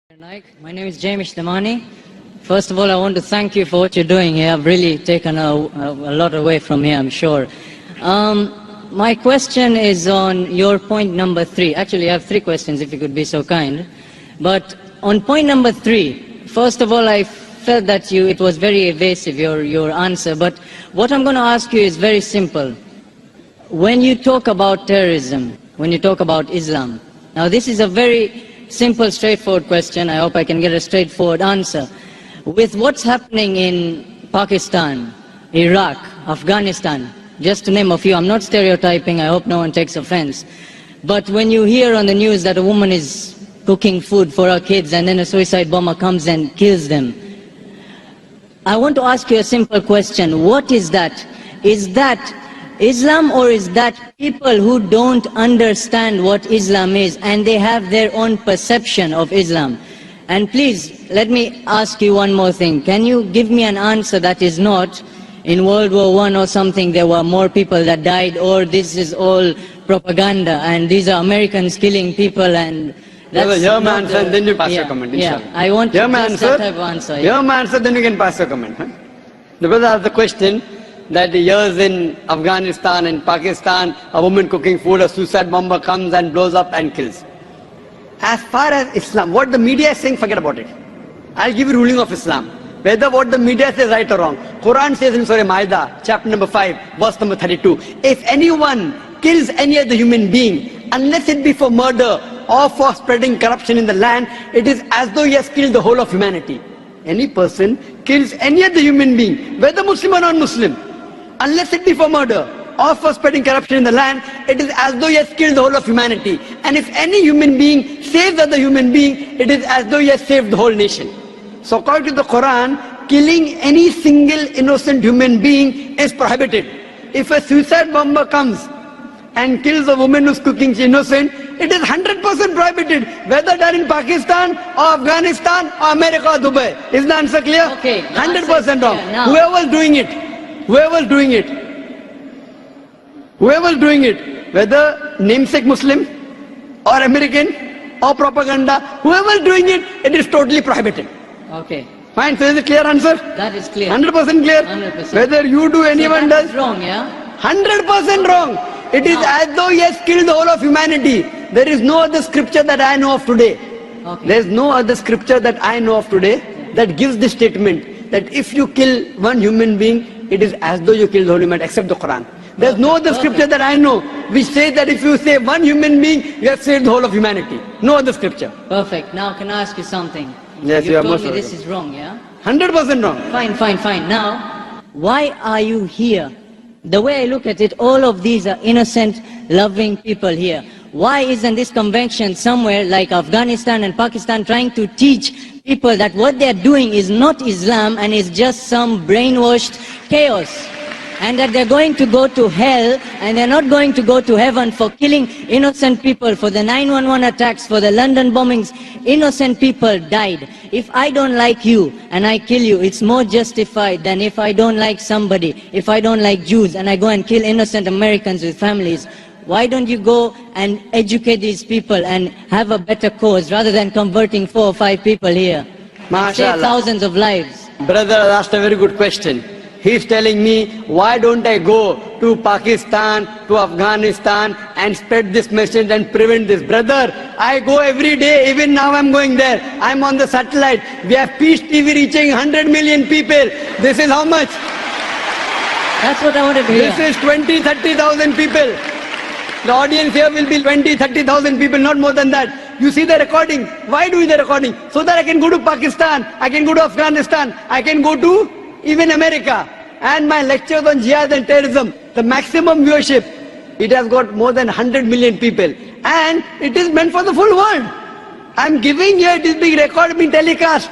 Zakir Naik. My name is James Damani. First of all, I want to thank you for what you're doing here. I've really taken a lot away from here, I'm sure. My question is on your point number 3. Actually, I have 3 questions, if you could be so kind. But on point number 3, first of all, I felt that it was very evasive, your answer. But what I'm going to ask you is very simple. When you talk about terrorism, when you talk about Islam, now this is a very simple, straightforward question. I hope I can get a straightforward answer. With what's happening in Pakistan, Iraq, Afghanistan, just to name a few, I'm not stereotyping, I hope no one takes offense. But when you hear on the news that a woman is cooking food for her kids and then a suicide bomber comes and kills them, I want to ask you a simple question. What is that? Is that Islam, or is that people who don't understand what Islam is and they have their own perception of Islam? And please, let me ask you one more thing. Can you give me an answer that is not in World War I or something there were more people that died, or this is all propaganda and these are Americans killing people and that's your answer, then you pass your comment. Yeah, I want to just that type of answer. Your answer, then you can pass your comment. Huh? The brother asked the question that years in Afghanistan and Pakistan, a woman cooking food, a suicide bomber comes and blows up and kills. As far as Islam, what the media is saying, forget about it. I'll give you ruling of Islam. Whether what the media says right or wrong. Quran says in Surah Ma'idah, chapter number 5, verse number 32, if anyone kills any other human being, unless it be for murder or for spreading corruption in the land, it is as though he has killed the whole of humanity. Any person kills any other human being, whether Muslim or non-Muslim, unless it be for murder or for spreading corruption in the land, it is as though he has killed the whole of humanity. And if any human being saves other human being, it is as though he has saved the whole nation. So according to the Quran, killing any single innocent human being is prohibited. If a suicide bomber comes and kills a woman who's cooking, she's innocent, it is 100% prohibited, whether done in Pakistan or Afghanistan or America or Dubai. Is the answer clear? Okay. 100% wrong. Whoever's doing it, whether namesake Muslim or American or propaganda, whoever's doing it, it is totally prohibited. Okay. Fine, so is it clear answer? That is clear. 100% clear? 100%. Whether you do, anyone does. Wrong, yeah? 100% wrong. It is as though he has killed the whole of humanity. There is no other scripture that I know of today. Okay. There is no other scripture that I know of today that gives this statement that if you kill one human being, it is as though you killed the whole humanity, except the Quran. There is no other scripture that I know which says that if you save one human being, you have saved the whole of humanity. No other scripture. Perfect. Now can I ask you something? Yes, you are told most me this is wrong, yeah? 100% wrong. Fine. Now, why are you here? The way I look at it, all of these are innocent, loving people here. Why isn't this convention somewhere like Afghanistan and Pakistan trying to teach people that what they're doing is not Islam and is just some brainwashed chaos? And that they're going to go to hell and they're not going to go to heaven for killing innocent people, for the 911 attacks, for the London bombings. Innocent people died. If I don't like you and I kill you, it's more justified than if I don't like somebody, if I don't like Jews and I go and kill innocent Americans with families. Why don't you go and educate these people and have a better cause rather than converting 4 or 5 people here? Save thousands of lives. Brother asked a very good question. He's telling me, why don't I go to Pakistan, to Afghanistan and spread this message and prevent this? Brother, I go every day, even now I'm going there. I'm on the satellite. We have Peace TV reaching 100 million people. This is how much? That's what I wanted to hear. This is 20,000-30,000 people. The audience here will be 20,000-30,000 people, not more than that. You see the recording. Why do the recording? So that I can go to Pakistan, I can go to Afghanistan, I can go to even America. And my lectures on jihad and terrorism, the maximum viewership, it has got more than 100 million people. And it is meant for the full world. I'm giving here, it is being recorded, being telecast.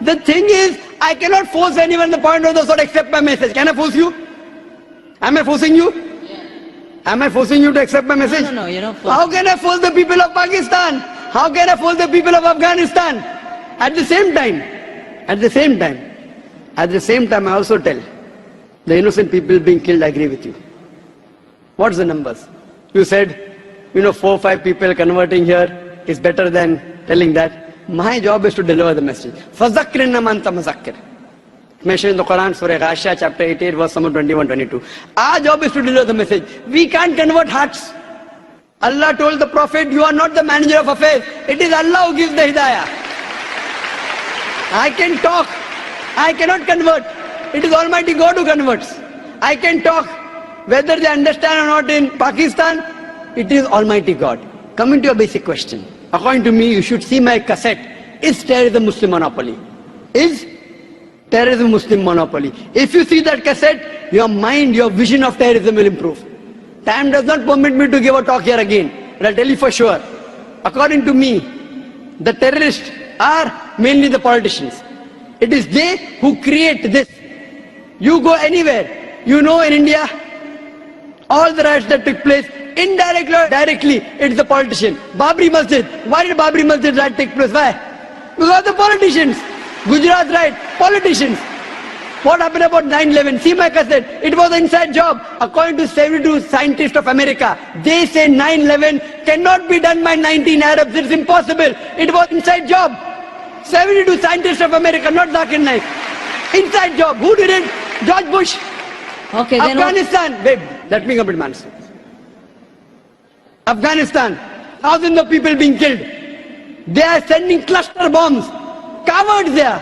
The thing is, I cannot force anyone the point of the sword accept my message. Can I force you? Am I forcing you? Am I forcing you to accept my message? No, you're not forcing. How can I force the people of Pakistan? How can I force the people of Afghanistan? At the same time, I also tell the innocent people being killed, I agree with you. What's the numbers? You said, 4 or 5 people converting here is better than telling that. My job is to deliver the message. فَذَكِّرْ إِنَّمَا أَنْتَ مُذَكِّرٌ. Mentioned in the Quran, Surah Ghashiyah, chapter 88, verse number 21-22. Our job is to deliver the message. We can't convert hearts. Allah told the Prophet, you are not the manager of affairs. It is Allah who gives the hidayah. I can talk. I cannot convert. It is Almighty God who converts. I can talk. Whether they understand or not in Pakistan, it is Almighty God. Coming to your basic question. According to me, you should see my cassette. Is terrorism Muslim monopoly? Is terrorism Muslim monopoly? If you see that cassette, your mind, your vision of terrorism will improve. Time does not permit me to give a talk here again. But I'll tell you for sure. According to me, the terrorists are mainly the politicians. It is they who create this. You go anywhere. You know in India, all the riots that took place, indirectly or directly, it's the politician. Babri Masjid. Why did Babri Masjid riot take place? Why? Because the politicians. Gujarat riot, politicians. What happened about 9/11? See my cassette. It was an inside job. According to 72 scientists of America, they say 9/11 cannot be done by 19 Arabs. It's impossible. It was inside job. 72 scientists of America, not Zakir Naik. Inside job. Who did it? George Bush. Okay, then Afghanistan. Wait, let me complete my answer. Afghanistan. Thousands of people being killed. They are sending cluster bombs. Cowards there.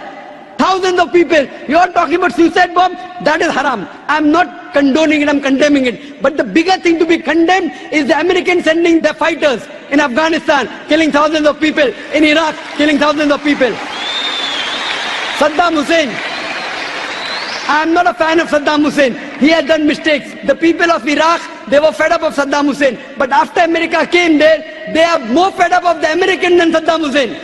Thousands of people. You are talking about suicide bomb? That is haram. I am not condoning it, I am condemning it. But the bigger thing to be condemned is the Americans sending their fighters in Afghanistan, killing thousands of people. In Iraq, killing thousands of people. Saddam Hussein. I am not a fan of Saddam Hussein. He has done mistakes. The people of Iraq, they were fed up of Saddam Hussein. But after America came there, they are more fed up of the American than Saddam Hussein.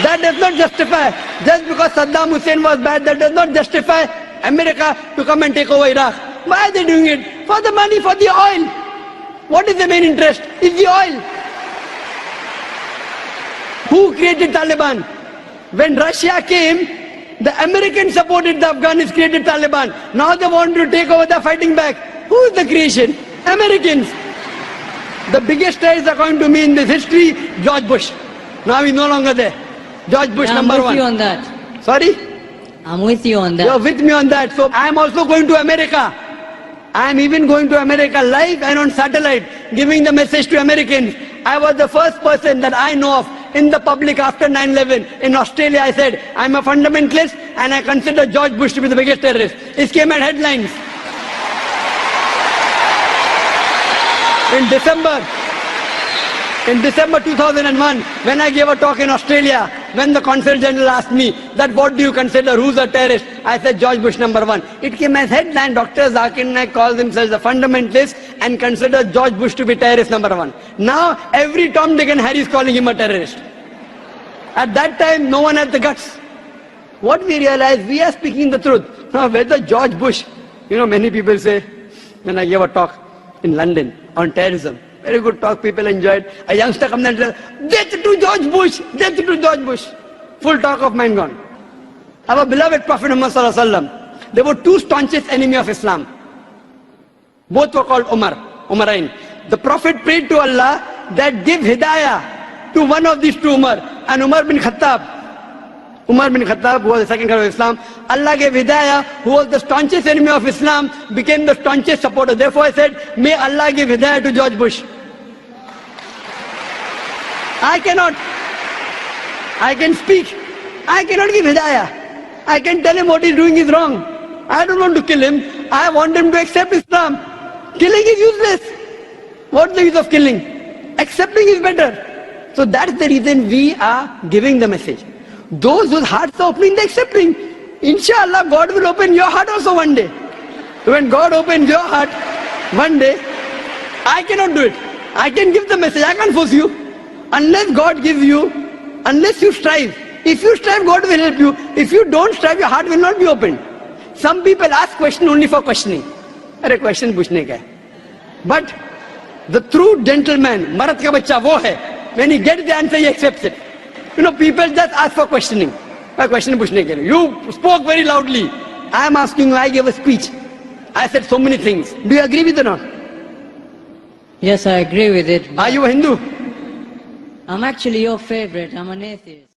That does not justify, just because Saddam Hussein was bad, that does not justify America to come and take over Iraq. Why are they doing it? For the money, for the oil. What is the main interest? It's the oil. Who created Taliban? When Russia came, the Americans supported the Afghans, created Taliban. Now they want to take over, they're fighting back. Who is the creation? Americans. The biggest terrorist according to me in this history, George Bush. Now he's no longer there. George Bush, number one. I'm with you on that. Sorry? I'm with you on that. You're with me on that. So I'm also going to America. I'm even going to America live and on satellite, giving the message to Americans. I was the first person that I know of in the public after 9/11. In Australia, I said, I'm a fundamentalist and I consider George Bush to be the biggest terrorist. It came at headlines. In December 2001, when I gave a talk in Australia, when the Consul General asked me that what do you consider, who's a terrorist? I said George Bush number one. It came as headline, Dr. Zakir Naik calls himself a fundamentalist and considers George Bush to be terrorist number one. Now every Tom, Dick and Harry is calling him a terrorist. At that time, no one had the guts. What we realized, we are speaking the truth. Now whether George Bush, many people say, when I gave a talk in London on terrorism, very good talk, people enjoyed. A youngster comes and says, death to George Bush, death to George Bush. Full talk of mine gone. Our beloved Prophet Muhammad Sallallahu Alaihi Wasallam, there were two staunchest enemies of Islam. Both were called Umarain. The Prophet prayed to Allah that give hidayah to one of these two Umar. And Umar bin Khattab, who was the second Caliph of Islam, Allah gave hidayah, who was the staunchest enemy of Islam, became the staunchest supporter. Therefore I said, may Allah give hidayah to George Bush. I can speak. I cannot give hidayah. I can tell him what he's doing is wrong. I don't want to kill him. I want him to accept Islam. Killing is useless. What's the use of killing? Accepting is better. So that's the reason we are giving the message. Those whose hearts are opening, they're accepting. Inshallah, God will open your heart also one day. When God opens your heart one day, I cannot do it. I can give the message, I can't force you. Unless God gives you, unless you strive. If you strive, God will help you. If you don't strive, your heart will not be opened. Some people ask question only for questioning. Arey question puchne ka hai. But the true gentleman, Marat ka bachcha wo hai. When he gets the answer, he accepts it. People just ask for questioning. Question puchne ke liye. You spoke very loudly. I am asking you, I gave a speech. I said so many things. Do you agree with it or not? Yes, I agree with it. Are you a Hindu? I'm actually your favorite. I'm an atheist.